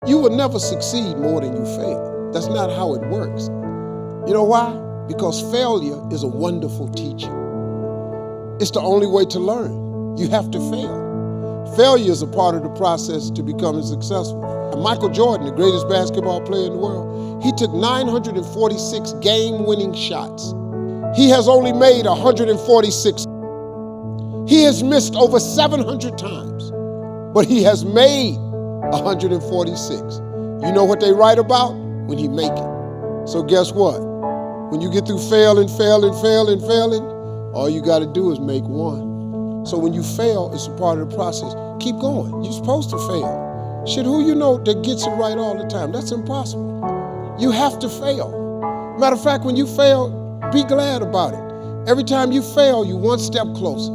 You will never succeed more than you fail. That's not how it works. You know why? Because failure is a wonderful teacher. It's the only way to learn. You have to fail. Failure is a part of the process to becoming successful. Michael Jordan, the greatest basketball player in the world, he took 946 game-winning shots. He has only made 146. He has missed over 700 times, but he has made 146. You know what they write about? When he make it. So guess what? When you get through failing, all you got to do is make one. So when you fail, it's a part of the process. Keep going. You're supposed to fail. Shit, who you know that gets it right all the time? That's impossible. You have to fail. Matter of fact, when you fail, be glad about it. Every time you fail, you're one step closer.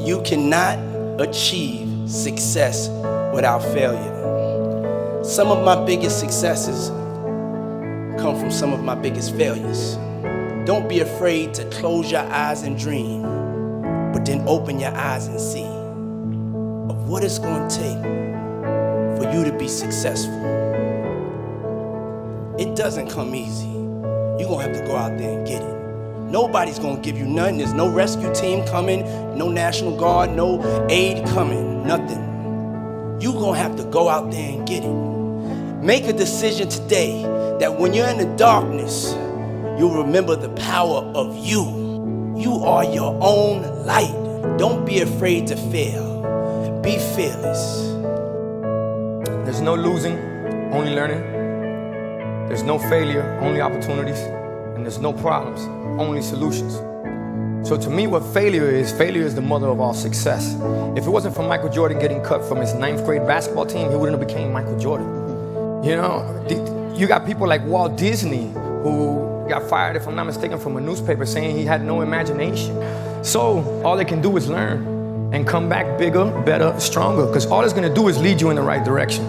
You cannot achieve success without failure. Some of my biggest successes come from some of my biggest failures. Don't be afraid to close your eyes and dream, but then open your eyes and see of what it's going to take for you to be successful. It doesn't come easy. You're going to have to go out there and get it. Nobody's going to give you nothing. There's no rescue team coming, no National Guard, no aid coming, nothing. You're going to have to go out there and get it. Make a decision today that when you're in the darkness, you'll remember the power of you. You are your own light. Don't be afraid to fail. Be fearless. There's no losing, only learning. There's no failure, only opportunities. And there's no problems, only solutions. So to me, what failure is the mother of all success. If it wasn't for Michael Jordan getting cut from his 9th grade basketball team, he wouldn't have became Michael Jordan. You know, you got people like Walt Disney who got fired, if I'm not mistaken, from a newspaper saying he had no imagination. So all they can do is learn and come back bigger, better, stronger, because all it's gonna do is lead you in the right direction.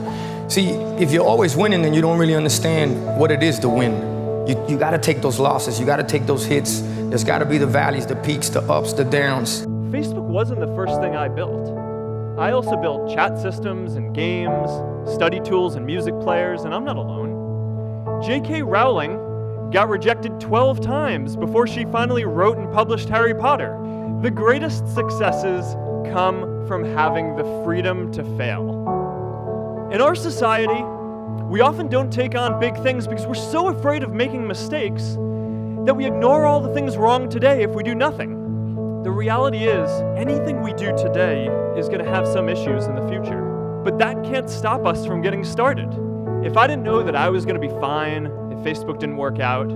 See, if you're always winning, then you don't really understand what it is to win. You gotta take those losses, you gotta take those hits. There's gotta be the valleys, the peaks, the ups, the downs. Facebook wasn't the first thing I built. I also built chat systems and games, study tools and music players, and I'm not alone. J.K. Rowling got rejected 12 times before she finally wrote and published Harry Potter. The greatest successes come from having the freedom to fail. In our society, we often don't take on big things because we're so afraid of making mistakes that we ignore all the things wrong today if we do nothing. The reality is, anything we do today is going to have some issues in the future. But that can't stop us from getting started. If I didn't know that I was going to be fine if Facebook didn't work out,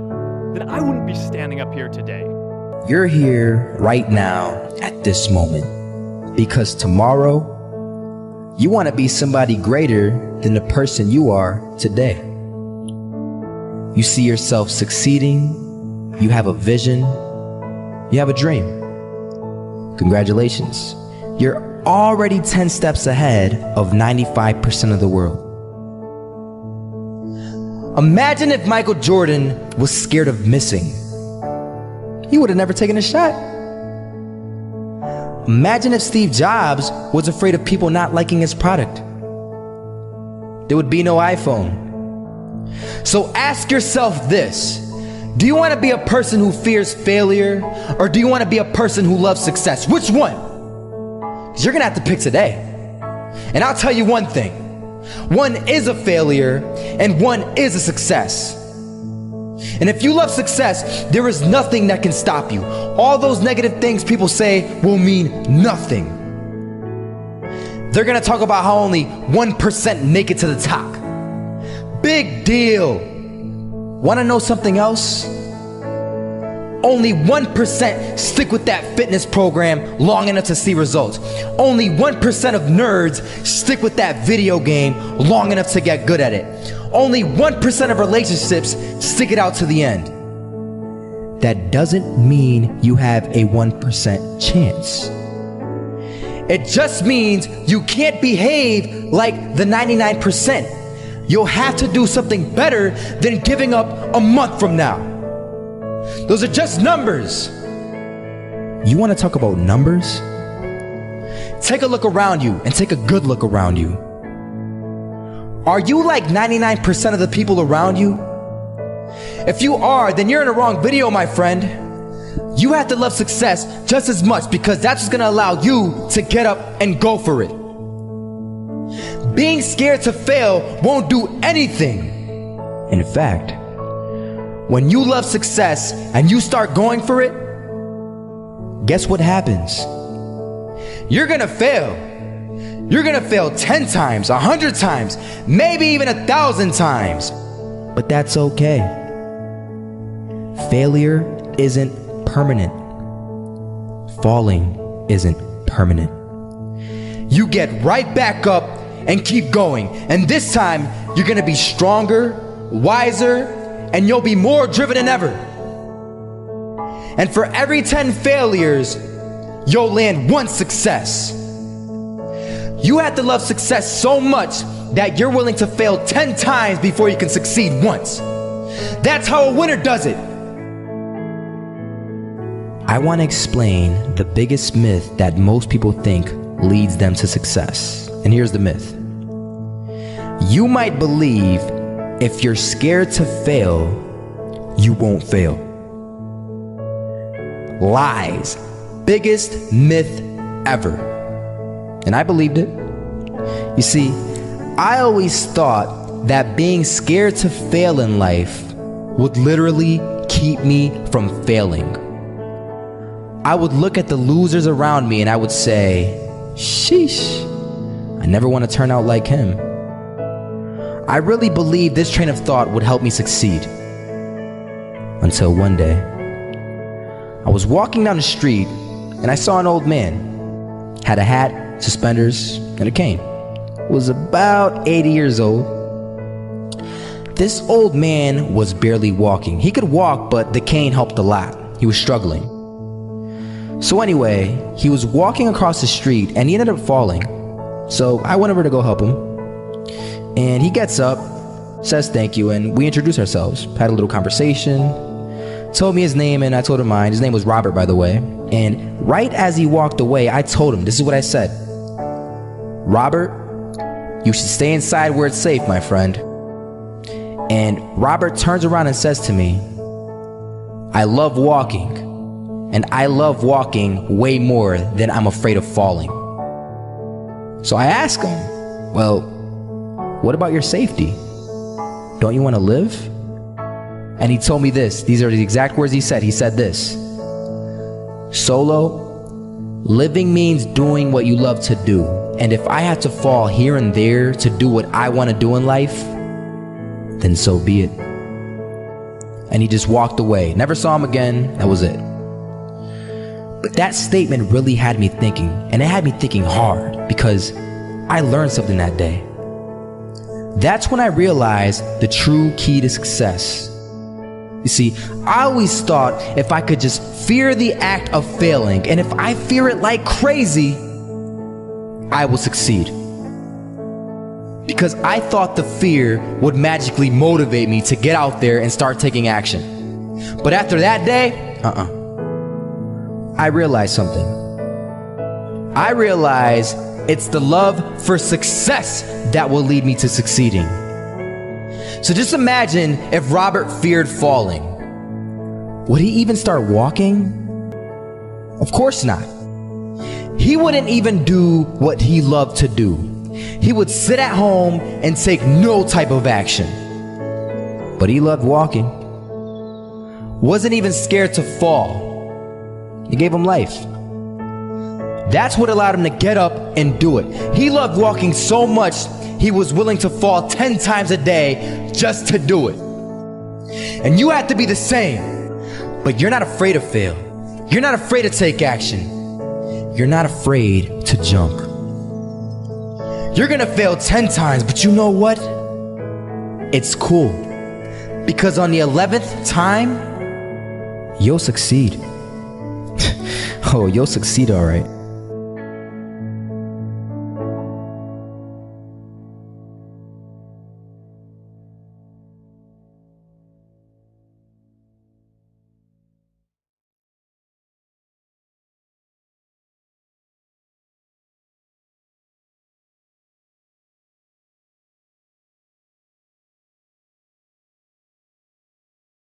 then I wouldn't be standing up here today. You're here right now at this moment because tomorrow you want to be somebody greater than the person you are today. You see yourself succeeding, you have a vision, you have a dream. Congratulations. You're already 10 steps ahead of 95% of the world. Imagine if Michael Jordan was scared of missing. He would have never taken a shot. Imagine if Steve Jobs was afraid of people not liking his product. There would be no iPhone. So ask yourself this: do you want to be a person who fears failure, or do you want to be a person who loves success? Which one? Because you're gonna have to pick today. And I'll tell you one thing: one is a failure and one is a success. And if you love success, there is nothing that can stop you. All those negative things people say will mean nothing. They're gonna talk about how only 1% make it to the top. Big deal. Wanna know something else? Only 1% stick with that fitness program long enough to see results. Only 1% of nerds stick with that video game long enough to get good at it. Only 1% of relationships stick it out to the end. That doesn't mean you have a 1% chance. It just means you can't behave like the 99%. You'll have to do something better than giving up a month from now. Those are just numbers. You want to talk about numbers? Take a look around you and take a good look around you. Are you like 99% of the people around you? If you are, then you're in the wrong video, my friend. You have to love success just as much because that's what's gonna allow you to get up and go for it. Being scared to fail won't do anything. In fact, when you love success and you start going for it, guess what happens? You're gonna fail. You're gonna fail 10 times, 100 times, maybe even 1,000 times. But that's okay. Failure isn't permanent. Falling isn't permanent. You get right back up and keep going. And this time, you're gonna be stronger, wiser, and you'll be more driven than ever. And for every 10 failures, you'll land one success. You have to love success so much that you're willing to fail 10 times before you can succeed once. That's how a winner does it. I want to explain the biggest myth that most people think leads them to success. And here's the myth. You might believe if you're scared to fail, you won't fail. Lies. Biggest myth ever. And I believed it. You see, I always thought that being scared to fail in life would literally keep me from failing. I would look at the losers around me and I would say, sheesh, I never want to turn out like him. I really believed this train of thought would help me succeed. Until one day, I was walking down the street and I saw an old man. Had a hat, suspenders, and a cane. Was about 80 years old. This old man was barely walking. He could walk, but the cane helped a lot. He was struggling. So anyway, he was walking across the street and he ended up falling. So I went over to go help him. And he gets up, says thank you, and we introduced ourselves. Had a little conversation. Told me his name and I told him mine. His name was Robert, by the way. And right as he walked away, I told him, this is what I said. Robert, you should stay inside where it's safe, my friend. And Robert turns around and says to me, I love walking. And I love walking way more than I'm afraid of falling. So I asked him, well, what about your safety? Don't you want to live? And he told me this. These are the exact words he said. He said this. Solo, living means doing what you love to do. And if I have to fall here and there to do what I want to do in life, then so be it. And he just walked away. Never saw him again. That was it. But that statement really had me thinking, and it had me thinking hard because I learned something that day. That's when I realized the true key to success. You see, I always thought if I could just fear the act of failing, and if I fear it like crazy, I will succeed. Because I thought the fear would magically motivate me to get out there and start taking action. But after that day, I realized something. I realized it's the love for success that will lead me to succeeding. So just imagine if Robert feared falling. Would he even start walking? Of course not. He wouldn't even do what he loved to do. He would sit at home and take no type of action. But he loved walking. Wasn't even scared to fall. It gave him life. That's what allowed him to get up and do it. He loved walking so much, he was willing to fall 10 times a day just to do it. And you have to be the same. But you're not afraid to fail. You're not afraid to take action. You're not afraid to jump. You're gonna fail 10 times, but you know what? It's cool. Because on the 11th time, you'll succeed. Oh, you'll succeed, all right.